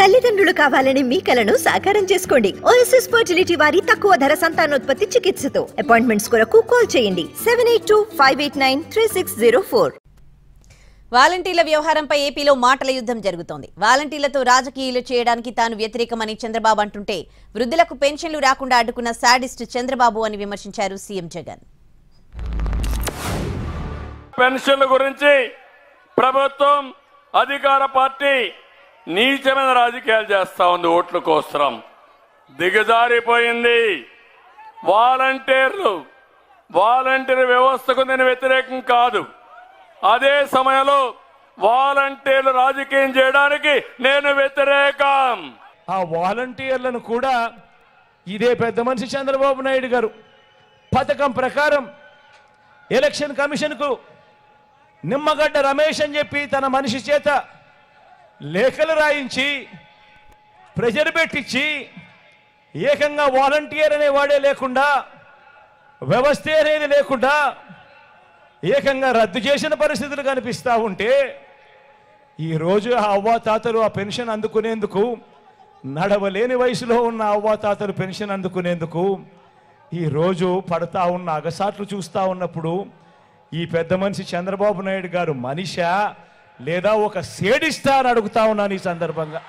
తల్లిదండ్రులు కావాలని మీ కలను సాకారం చేసుకోండి. ఓఎస్ఎస్ ఫర్టిలిటీ వారి తక్కువ ధర సంతానోత్పత్తి చికిత్సతో అపాయింట్మెంట్స్ కొరకు కాల్ చేయండి 7825893604. వాలంటీర్ల వ్యవహారంపై ఏపీలో మాటల యుద్ధం జరుగుతోంది. వాలంటీర్లతో రాజకీయాలు చేయడానికి తాను వ్యతిరేకమని చంద్రబాబు అంటుంటే వృద్ధులకు పెన్షన్లు రాకుండా అడ్డుకున్న సాడిస్ట్ చంద్రబాబు అని విమర్శించారు సీఎం జగన్. పెన్షన్ల గురించి ప్రభుత్వం అధికార పార్టీ నీచమైన రాజకీయాలు చేస్తా ఉంది. ఓట్ల కోసం దిగజారిపోయింది. వాలంటీర్ వ్యవస్థకు నేను వ్యతిరేకం కాదు. అదే సమయంలో వాలంటీర్లు రాజకీయం చేయడానికి నేను వ్యతిరేకం. ఆ వాలంటీర్లను కూడా ఇదే పెద్ద మనిషి చంద్రబాబు నాయుడు గారు పథకం ప్రకారం ఎలక్షన్ కమిషన్కు నిమ్మగడ్డ రమేష్ అని చెప్పి తన మనిషి చేత లేఖలు రాయించి ప్రెజర్ పెట్టించి ఏకంగా వాలంటీర్ అనేవాడే లేకుండా వ్యవస్థ అనేది లేకుండా ఏకంగా రద్దు చేసిన పరిస్థితులు కనిపిస్తూ ఉంటే ఈరోజు ఆ అవ్వాతాతలు ఆ పెన్షన్ అందుకునేందుకు నడవలేని వయసులో ఉన్న అవ్వాతాతలు పెన్షన్ అందుకునేందుకు ఈరోజు పడతా ఉన్న అగసాట్లు చూస్తూ ఉన్నప్పుడు ఈ పెద్ద మనిషి చంద్రబాబు నాయుడు గారు మనిషా లేదా ఒక సేడిస్తా అని అడుగుతా ఉన్నాను ఈ సందర్భంగా.